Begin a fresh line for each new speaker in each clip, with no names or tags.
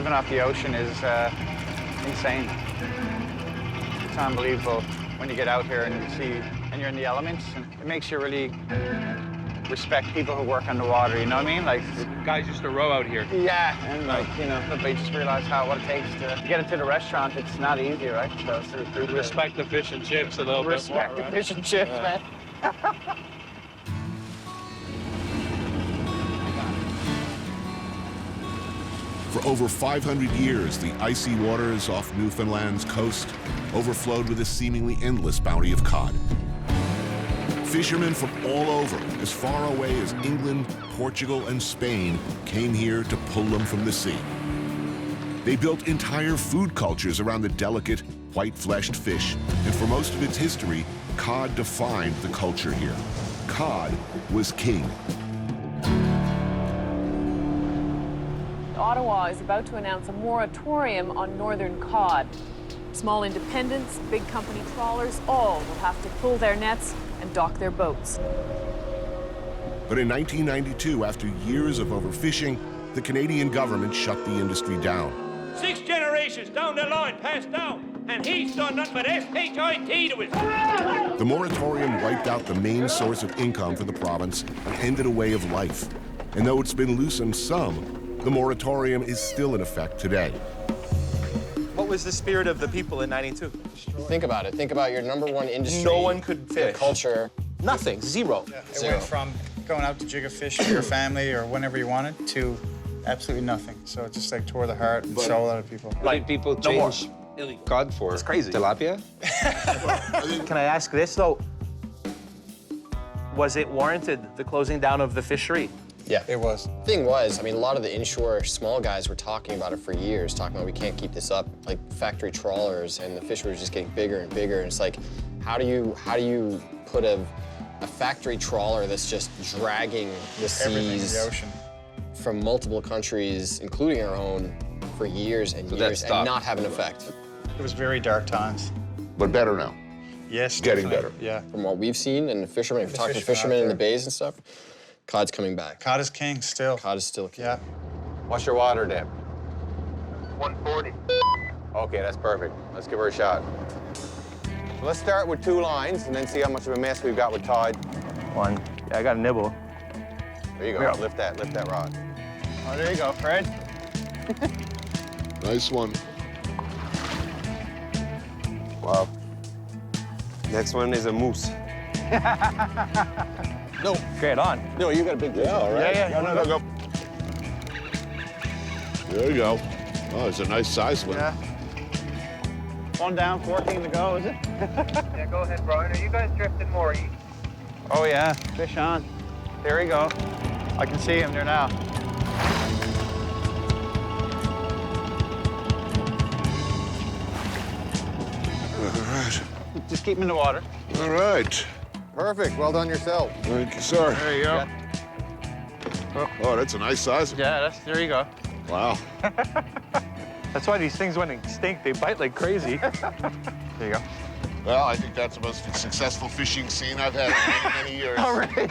living off the ocean is insane. It's unbelievable when you get out here and you see, and you're in the elements, and it makes you really respect people who work on the water, you know what I mean? Like,
guys used to row out here.
yeah, and like, you know, they just realize what it takes to get into the restaurant. It's not easy, right? So
Respect the fish and chips a little bit more,
respect the
right?
fish and chips, man.
For over 500 years, the icy waters off Newfoundland's coast overflowed with a seemingly endless bounty of cod. Fishermen from all over, as far away as England, Portugal, and Spain, came here to pull them from the sea. They built entire food cultures around the delicate, white-fleshed fish, and for most of its history, cod defined the culture here. Cod was king.
Ottawa is about to announce a moratorium on northern cod. Small independents, big company trawlers, all will have to pull their nets and dock their boats.
But in 1992, after years of overfishing, the Canadian government shut the industry down.
6 generations down the line passed down, and he's done nothing but S-H-I-T to us.
The moratorium wiped out the main source of income for the province and ended a way of life. And though it's been loosened some, the moratorium is still in effect today.
What was the spirit of the people in '92?
Think about it. Think about your #1 industry.
No one could fish.
Your culture.
Nothing. Zero.
Yeah, it
Zero.
went from going out to jig a fish for your family or whenever you wanted to absolutely nothing. So it just like tore the heart and soul out of people.
Like people change cod for
It's crazy.
tilapia?
Can I ask this, though? Was it warranted, the closing down of the fishery?
Yeah.
It was.
Thing was, I mean, a lot of the inshore small guys were talking about it for years, talking about we can't keep this up, like factory trawlers, and the fishery was just getting bigger and bigger. And it's like, how do you put a factory trawler that's just dragging the
Everything in
seas
the ocean.
from multiple countries, including our own, for years and
So that
years, and
stopped.
not have an effect?
It was very dark times.
But better now.
Yes,
Getting
definitely.
better.
Yeah.
From what we've seen, and the fishermen, if
The
you're talking to
fishermen
fishermen
out
in the
there.
bays and stuff, cod's coming back.
Cod is king still.
Cod is still king.
Yeah.
What's your water depth?
140.
Okay, that's perfect. Let's give her a shot. So let's start with 2 lines and then see how much of a mess we've got with tide.
One. I got a nibble.
There you go.
Yeah.
Lift that rod.
Oh, there you go, Fred.
Nice one.
Wow. Next one is a moose.
No. Great on.
No, you got a big fish. Yeah, all right.
Yeah.
No, go.
There you go. Oh, it's a nice size one.
Yeah. 1 down, 14 to go, is it?
Yeah, go ahead, Brian. Are you guys drifting more east?
Oh, yeah. Fish on. There you go. I can see him there now.
All right.
Just keep him in the water.
All right.
Perfect. Well done yourself.
Thank you, sir.
There you go.
Oh, that's a nice size one.
Yeah, there you go.
Wow.
That's why these things, when they stink, they bite like crazy.
There you go.
Well, I think that's the most successful fishing scene I've had in many, many years.
Oh, really?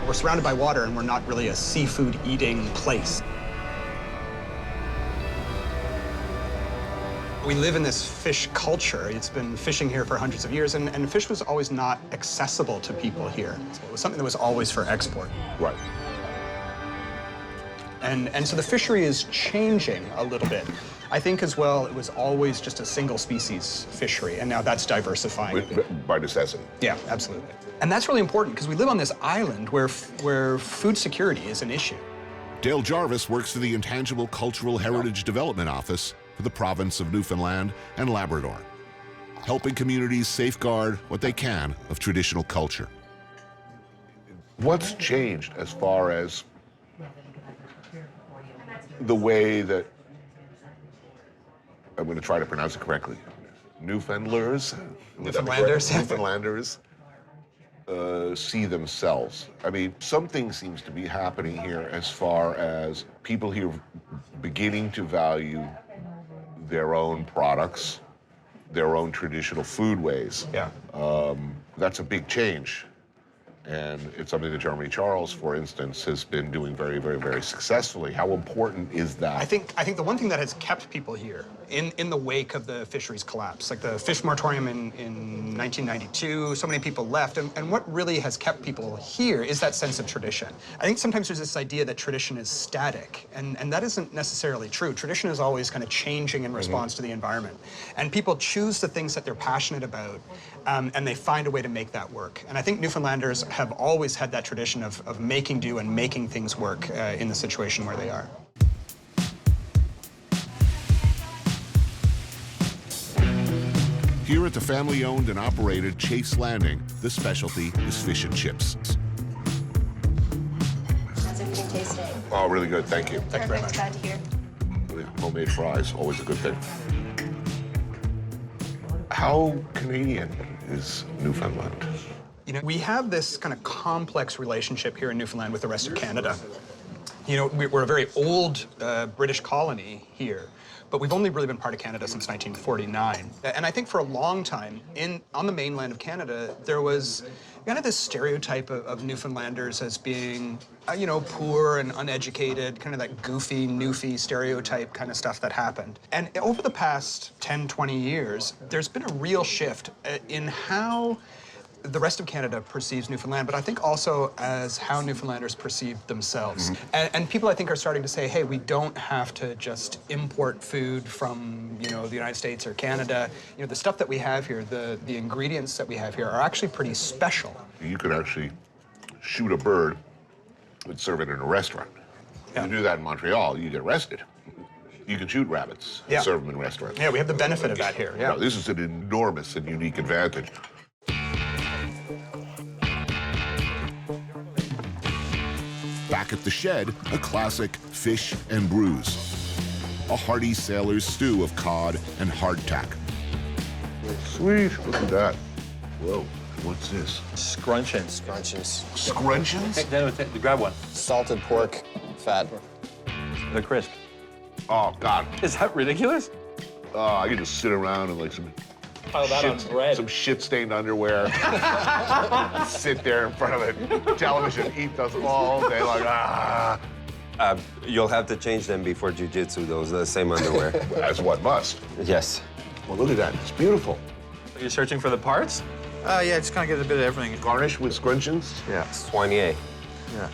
We're surrounded by water, and we're not really a seafood-eating place. We live in this fish culture. It's been fishing here for hundreds of years, and fish was always not accessible to people here. So it was something that was always for export.
Right.
And so the fishery is changing a little bit. I think as well, it was always just a single species fishery, and now that's diversifying. a bit.
By necessity.
Yeah, absolutely. And that's really important because we live on this island where food security is an issue.
Dale Jarvis works for the Intangible Cultural Heritage Development Office for the province of Newfoundland and Labrador, helping communities safeguard what they can of traditional culture. What's changed as far as the way that, I'm going to try to pronounce it correctly, Newfoundlanders see themselves? I mean, something seems to be happening here as far as people here beginning to value their own products, their own traditional foodways.
Yeah.
That's a big change. And it's something that Jeremy Charles, for instance, has been doing very, very, very successfully. How important is that?
I think the one thing that has kept people here in the wake of the fisheries collapse, like the fish moratorium in 1992, so many people left, and what really has kept people here is that sense of tradition. I think sometimes there's this idea that tradition is static, and that isn't necessarily true. Tradition is always kind of changing in response to the environment. And people choose the things that they're passionate about, and they find a way to make that work. And I think Newfoundlanders have always had that tradition of making do and making things work in the situation where they are.
Here at the family-owned and operated Chase Landing, the specialty is fish and chips.
How's everything tasting?
Oh, really good, thank you.
Thank you very much.
Glad to hear.
Homemade fries, always a good thing. How Canadian is Newfoundland?
You know, we have this kind of complex relationship here in Newfoundland with the rest of Canada. You know, we're a very old British colony here, but we've only really been part of Canada since 1949. And I think for a long time, on the mainland of Canada, there was kind of this stereotype of Newfoundlanders as being, you know, poor and uneducated, kind of that goofy, newfie stereotype kind of stuff that happened. And over the past 10, 20 years, there's been a real shift in how the rest of Canada perceives Newfoundland, but I think also as how Newfoundlanders perceive themselves. And people, I think, are starting to say, hey, we don't have to just import food from, you know, the United States or Canada. You know, the stuff that we have here, the ingredients that we have here are actually pretty special.
You could actually shoot a bird and serve it in a restaurant.
Yeah.
You do that in Montreal, you get arrested. You can shoot rabbits and serve them in restaurants.
Yeah, we have the benefit of that here, yeah.
No, this is an enormous and unique advantage. Back at the shed, a classic fish and brews. A hearty sailor's stew of cod and hardtack. Sweet, look at that. Whoa, what's this?
Scrunchions.
Scrunchions.
Scrunchions?
Hey, no, grab one.
Salted pork fat.
They're crisp.
Oh, God.
Is that ridiculous?
Oh, I could just sit around in like some
Pile that on bread.
some shit-stained underwear. Sit there in front of the television, eat those all day long. Ah.
You'll have to change them before jiu-jitsu, those same underwear.
That's what must.
Yes.
Well, look at that. It's beautiful.
Are you searching for the parts?
Yeah, just kind of get a bit of everything.
Garnished with scrunchions?
Yeah.
Soigné.
Yeah.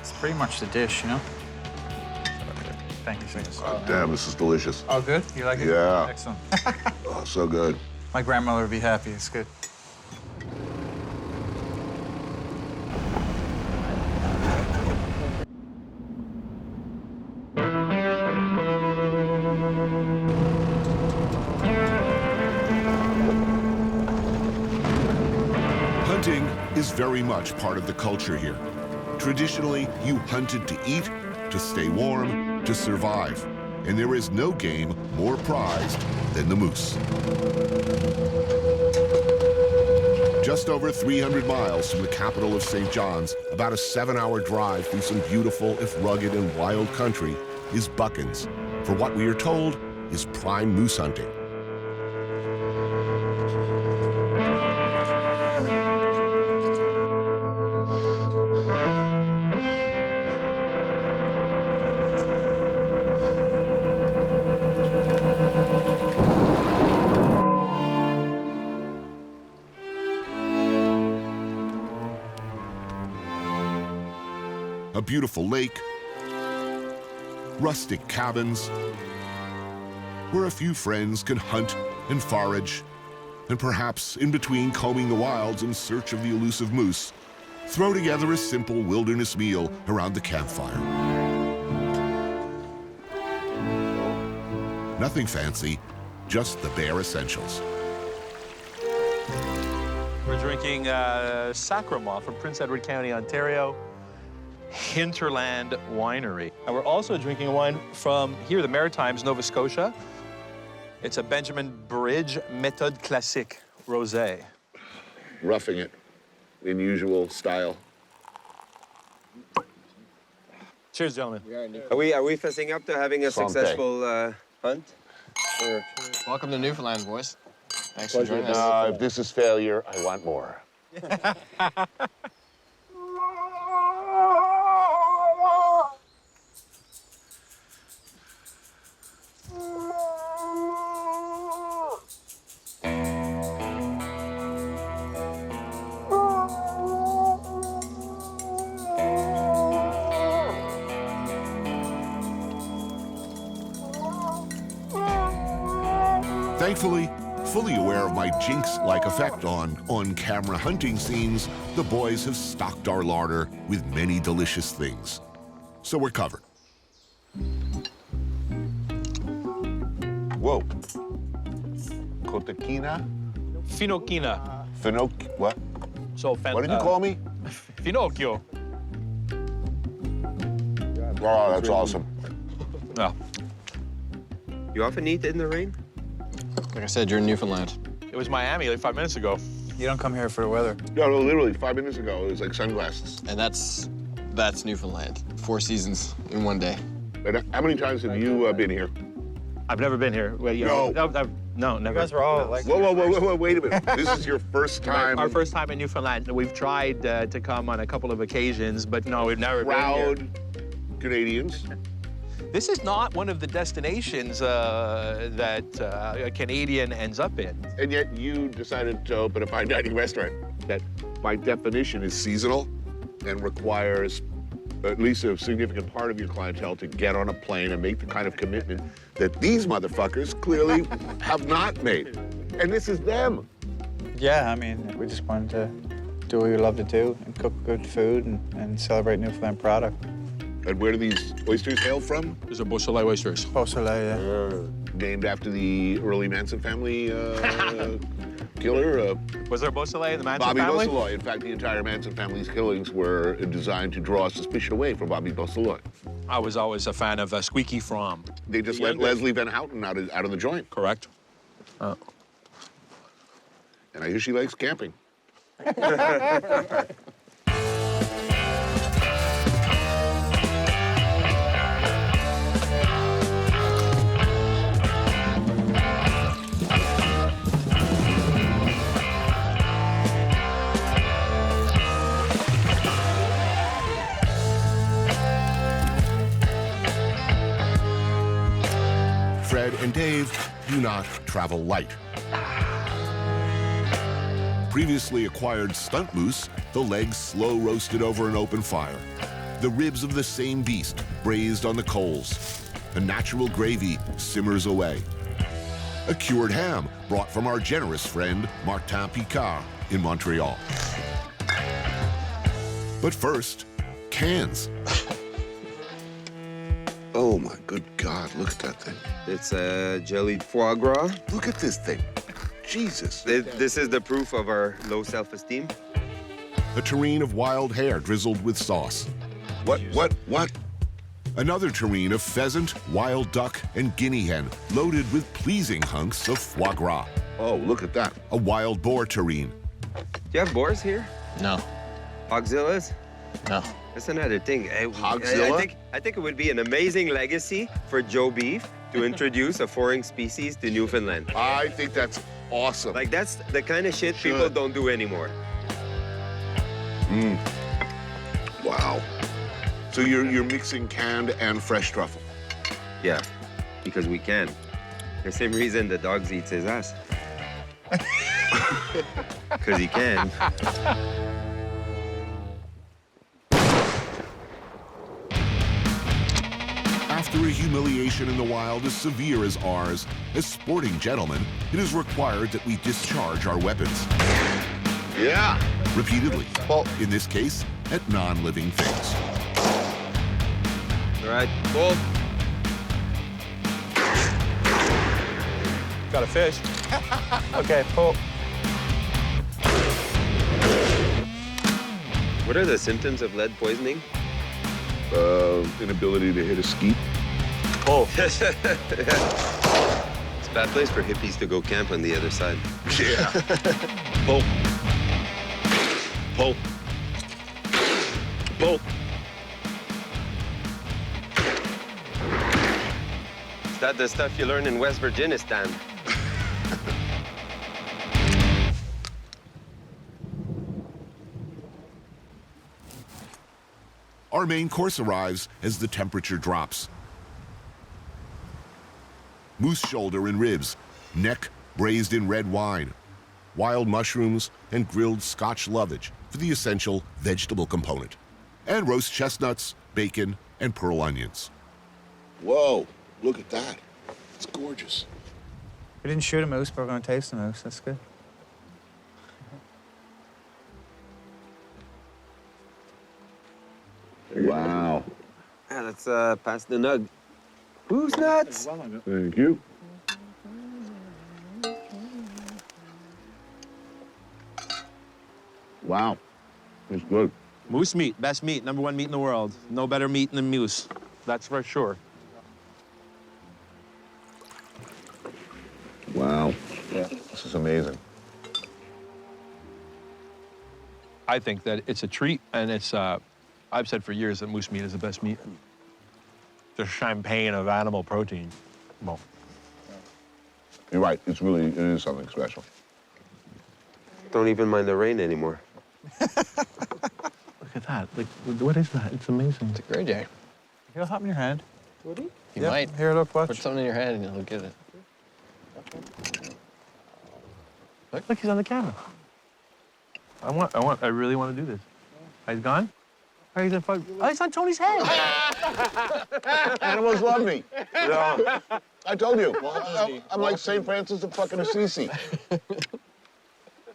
It's pretty much the dish, you know? Thank you, sir.
Oh, damn, this is delicious.
Oh, good? You like it?
Yeah.
Excellent.
Oh, so good.
My grandmother would be happy. It's good.
Hunting is very much part of the culture here. Traditionally, you hunted to eat, to stay warm, to survive. And there is no game more prized than the moose. Just over 300 miles from the capital of St. John's, about a 7-hour drive through some beautiful, if rugged and wild country, is Buckins, for what we are told is prime moose hunting. A beautiful lake, rustic cabins, where a few friends can hunt and forage, and perhaps in between combing the wilds in search of the elusive moose, throw together a simple wilderness meal around the campfire. Nothing fancy, just the bare essentials.
We're drinking Sacrament from Prince Edward County, Ontario. Hinterland Winery. And we're also drinking a wine from here, the Maritimes, Nova Scotia. It's a Benjamin Bridge Méthode Classique Rosé.
Roughing it in usual style.
Cheers, gentlemen.
Are we facing up to having a
Santé.
successful hunt?
Welcome to Newfoundland, boys. Thanks for joining us.
If this is failure, I want more. Thankfully, fully aware of my Jinx-like effect on on-camera hunting scenes, the boys have stocked our larder with many delicious things. So we're covered. Whoa. Cotequina?
Finocchina.
What?
So,
What did you call me?
Finocchio.
Oh, that's awesome.
Yeah.
You often eat in the rain?
Like I said, you're in Newfoundland.
It was Miami like 5 minutes ago.
You don't come here for the weather.
No, literally, 5 minutes ago, it was like sunglasses.
And that's Newfoundland. 4 seasons in one day.
And how many times have you been here?
I've never been here. Well, you
No.
know, no, never.
You guys were all like...
Whoa, wait a minute. This is your first time.
Our first time in Newfoundland. We've tried to come on a couple of occasions, but no, we've never been here.
Proud Canadians.
This is not one of the destinations that a Canadian ends up in.
And yet you decided to open a fine dining restaurant that, by definition, is seasonal and requires at least a significant part of your clientele to get on a plane and make the kind of commitment that these motherfuckers clearly have not made. And this is them.
Yeah, I mean, we just wanted to do what we love to do and cook good food and celebrate Newfoundland product.
And where do these oysters hail from?
These are Beausoleil oysters.
Beausoleil,
Named after the early Manson family killer.
Was there Beausoleil in the Manson
Bobby
family?
Beausoleil. In fact, the entire Manson family's killings were designed to draw suspicion away from Bobby Beausoleil.
I was always a fan of Squeaky Fromm.
They just let Leslie Van Houten out of the joint.
Correct.
And I hear she likes camping. Fred and Dave do not travel light. Previously acquired stunt moose, the legs slow roasted over an open fire. The ribs of the same beast braised on the coals. A natural gravy simmers away. A cured ham brought from our generous friend Martin Picard in Montreal. But first, cans. Oh my good God, look at that thing.
It's jellied foie gras.
Look at this thing. Jesus.
This is the proof of our low self-esteem.
A tureen of wild hare drizzled with sauce. What? Another tureen of pheasant, wild duck, and guinea hen, loaded with pleasing hunks of foie gras. Oh, look at that. A wild boar tureen.
Do you have boars here?
No.
Hogzillas?
No.
That's another thing.
Hogzilla?
I think it would be an amazing legacy for Joe Beef to introduce a foreign species to Newfoundland.
I think that's awesome.
Like, that's the kind of shit people don't do anymore.
Wow. So you're mixing canned and fresh truffle.
Yeah, because we can. The same reason the dogs eats his ass. Because he can.
After a humiliation in the wild as severe as ours, as sporting gentlemen, it is required that we discharge our weapons. Yeah. Repeatedly. Well, in this case, at non-living things.
All right, pull.
Got a fish.
Okay, pull.
What are the symptoms of lead poisoning?
Inability to hit a skeet.
Oh.
It's a bad place for hippies to go camp on the other side.
Yeah.
Pull. Pull. Pull. That's the stuff you learn in West Virginia, Stan.
Our main course arrives as the temperature drops. Moose shoulder and ribs, neck braised in red wine, wild mushrooms, and grilled Scotch lovage for the essential vegetable component, and roast chestnuts, bacon, and pearl onions.
Whoa, look at that. It's gorgeous.
We didn't shoot a moose, but we're going to taste the moose. That's good.
Wow.
Yeah, let's pass the nug. Who's nuts?
Thank you. Wow. It's good.
Moose meat, best meat, #1 meat in the world. No better meat than moose. That's for sure.
Wow. Yeah. This is amazing.
I think that it's a treat, and it's, I've said for years that moose meat is the best meat. The champagne of animal protein. Well,
You're right. It is something special.
Don't even mind the rain anymore.
look at that. Like, what is that? It's amazing.
It's a gray jay.
Feel something in your hand?
You might.
Here, look, watch.
Put something in your hand and you'll get it.
Look, he's on the camera. I really want to do this. He's gone? Oh, he's in front. Oh, he's on Tony's head.
Animals love me. Yeah. I told you. I'm like St. Francis of fucking Assisi.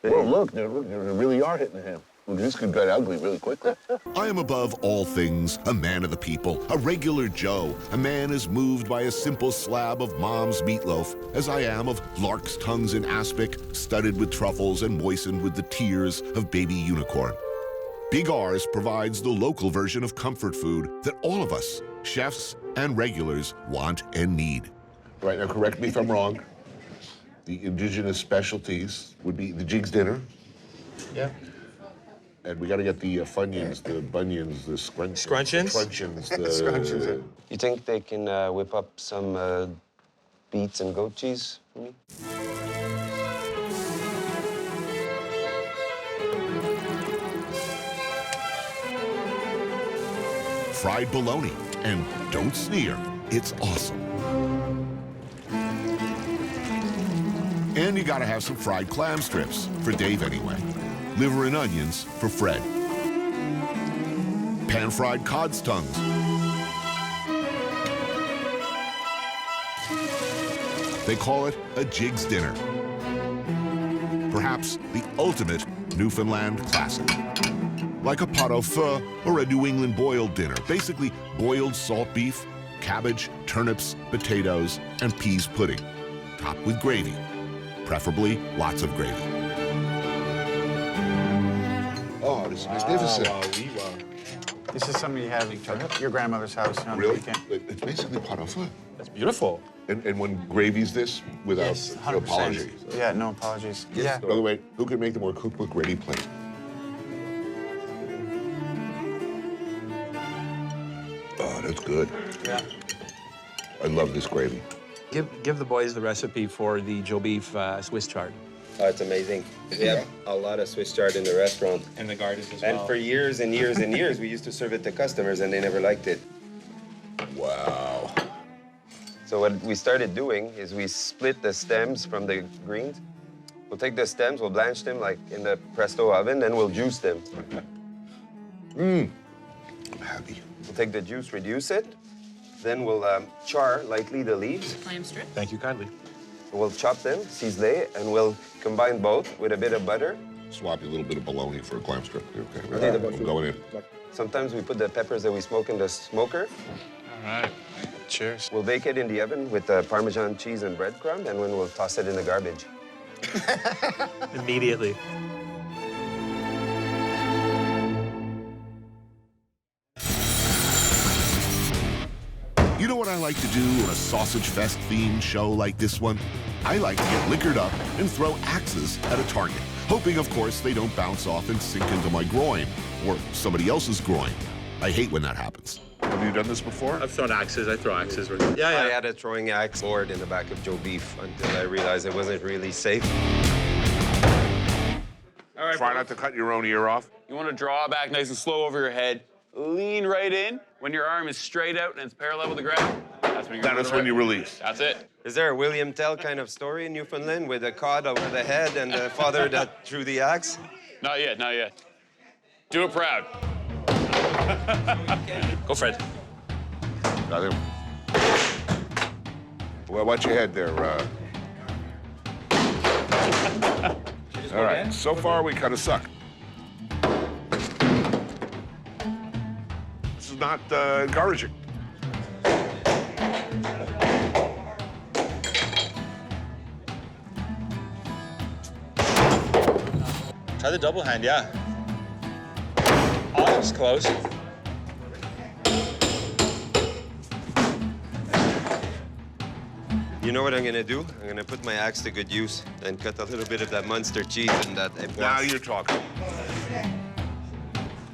Well, look, they really are hitting him. Well, this could get ugly really quickly.
I am above all things a man of the people, a regular Joe, a man as moved by a simple slab of mom's meatloaf as I am of lark's tongues in aspic, studded with truffles and moistened with the tears of baby unicorn. Big R's provides the local version of comfort food that all of us, chefs and regulars, want and need.
Right, now correct me if I'm wrong. The indigenous specialties would be the Jiggs dinner.
Yeah.
And we got to get the funyuns, the bunions, the scrunchions.
Scrunchions?
Scrunchions.
You think they can whip up some beets and goat cheese for me?
Fried bologna, and don't sneer, it's awesome. And you gotta have some fried clam strips, for Dave anyway. Liver and onions for Fred. Pan-fried cod's tongues. They call it a Jiggs dinner. Perhaps the ultimate Newfoundland classic. Like a pot au feu or a New England boiled dinner. Basically, boiled salt beef, cabbage, turnips, potatoes, and peas pudding. Topped with gravy. Preferably lots of gravy.
Oh, this is magnificent.
This is something you have at your grandmother's house on the
Really?
weekend.
It's basically pot au feu.
That's beautiful.
And when gravy's this, without
Yes, 100%.
apology.
Yeah, no apologies. Yeah.
By the way, who can make the more cookbook ready plate? Oh, that's good.
Yeah.
I love this gravy.
Give the boys the recipe for the Joe beef Swiss chard.
Oh, it's amazing. We have a lot of Swiss chard in the restaurant.
And the gardens as
And for years and years and years, we used to serve it to customers, and they never liked it.
Wow.
So what we started doing is we split the stems from the greens. We'll take the stems, we'll blanch them like in the presto oven, then we'll juice them.
I'm happy.
We'll take the juice, reduce it, then we'll char lightly the leaves.
Clam strip.
Thank you kindly.
We'll chop them, ciselé, and we'll combine both with a bit of butter.
Swap you a little bit of bologna for a clam strip. Okay,
Okay, the-
I'm going in.
Sometimes we put the peppers that we smoke in the smoker.
All right. Cheers.
We'll bake it in the oven with Parmesan cheese and breadcrumb, and then we'll toss it in the garbage.
Immediately.
You know what I like to do on a Sausage Fest themed show like this one? I like to get liquored up and throw axes at a target, hoping, of course, they don't bounce off and sink into my groin or somebody else's groin. I hate when that happens.
Have you done this before?
I've thrown axes. I throw axes.
I had a throwing axe board in the back of Joe Beef until I realized it wasn't really safe.
All right,
Try not to cut your own ear off.
You want to draw back nice and slow over your head. Lean right in. When your arm is straight out and it's parallel with the ground, that's when you're
That is when you release.
That's it.
Is there a William Tell kind of story in Newfoundland with a cod over the head and the father that threw the axe?
Not yet, not yet. Do it proud.
Go, Fred.
Got him. Well, watch your head there. All right, so far we kind of suck. This is not encouraging.
Try the double hand, yeah. Oh, that was close.
You know what I'm gonna do? I'm gonna put my axe to good use and cut a little bit of that Munster cheese and that.
Now you're talking.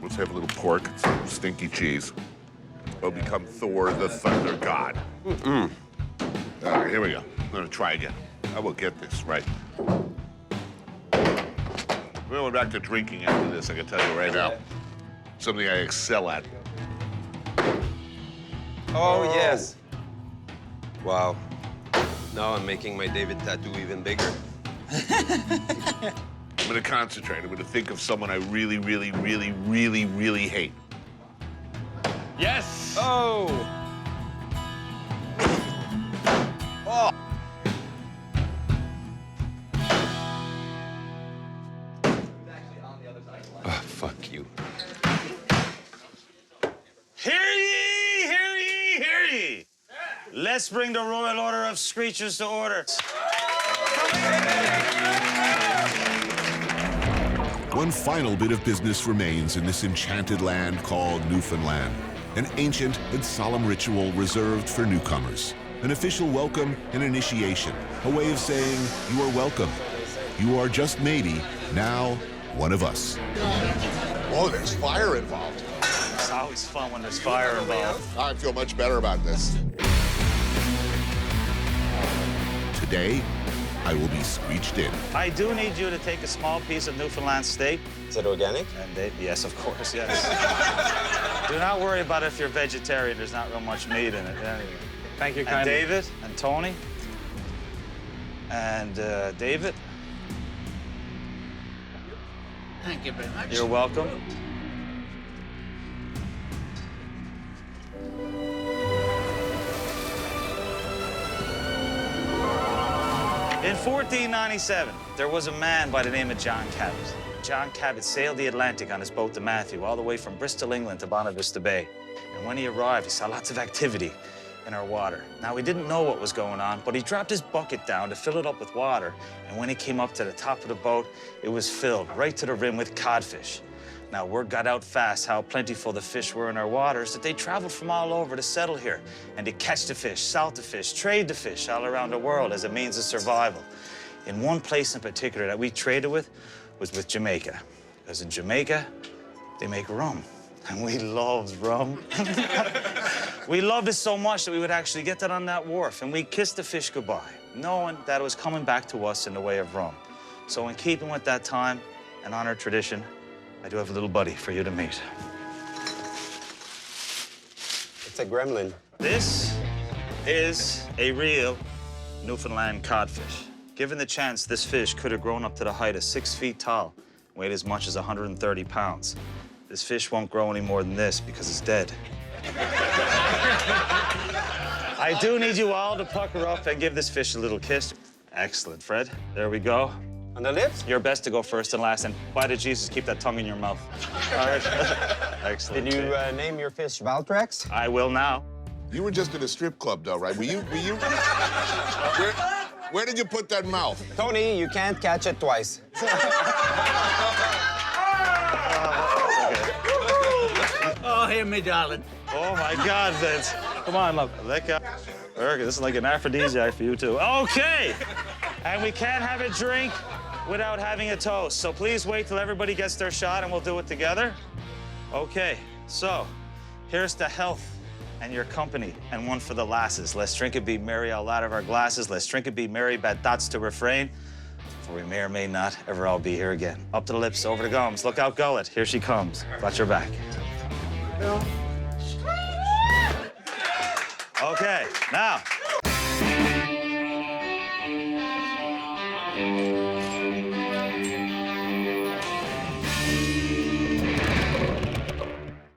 Let's have a little pork, some stinky cheese. We'll become Thor the Thunder God. All right, here we go. I'm gonna try again. I will get this right. We're going back to drinking after this, I can tell you right now. Something I excel at.
Oh, yes. Wow. Now I'm making my David tattoo even bigger.
I'm gonna concentrate. I'm gonna think of someone I really, really, really, really, really hate.
Yes!
Oh!
Oh!
Oh, fuck you.
Hear ye, hear ye, hear ye. Let's bring the Royal Order of Screechers to order.
One final bit of business remains in this enchanted land called Newfoundland. An ancient and solemn ritual reserved for newcomers. An official welcome and initiation. A way of saying, you are welcome. You are just maybe now one of us.
Oh, there's fire involved.
It's always fun when there's fire involved.
I feel much better about this.
Today, I will be screeched in.
I do need you to take a small piece of Newfoundland steak.
Is it organic?
And yes, of course, yes. Do not worry about if you're vegetarian. There's not real much meat in it. Anyway.
Thank you
And
kindly.
David and Tony and David.
Thank you very much.
You're welcome. In 1497, there was a man by the name of John Cabot. John Cabot sailed the Atlantic on his boat, the Matthew, all the way from Bristol, England to Bonavista Bay. And when he arrived, he saw lots of activity in our water. Now, he didn't know what was going on, but he dropped his bucket down to fill it up with water. And when he came up to the top of the boat, it was filled right to the rim with codfish. Now, word got out fast how plentiful the fish were in our waters that they traveled from all over to settle here and to catch the fish, salt the fish, trade the fish all around the world as a means of survival. In one place in particular that we traded with was with Jamaica. Because in Jamaica, they make rum. And we loved rum. We loved it so much that we would actually get that on that wharf and we'd kiss the fish goodbye, knowing that it was coming back to us in the way of rum. So in keeping with that time and honor tradition, I do have a little buddy for you to meet.
It's a gremlin.
This is a real Newfoundland codfish. Given the chance, this fish could have grown up to the height of 6 feet tall, weighed as much as 130 pounds. This fish won't grow any more than this because it's dead. I do need you all to pucker up and give this fish a little kiss. Excellent, Fred. There we go.
On the lips?
You're best to go first and last, and by the Jesus, keep that tongue in your mouth. All right. Excellent.
Did you name your fish Valtrex?
I will now.
You were just in a strip club, though, right? Were you? Where did you put that mouth?
Tony, you can't catch it twice.
Oh, here, me darling.
Oh, my God, Vince. Come on, love. Let go. Okay, this is like an aphrodisiac for you, too. Okay. And we can't have a drink without having a toast. So please wait till everybody gets their shot and we'll do it together. Okay, so here's the health and your company, and one for the lasses. Let's drink and be merry all out of our glasses. Let's drink and be merry, bad thoughts to refrain, for we may or may not ever all be here again. Up to the lips, over the gums. Look out, gullet. Here she comes. Watch her back. Okay, now,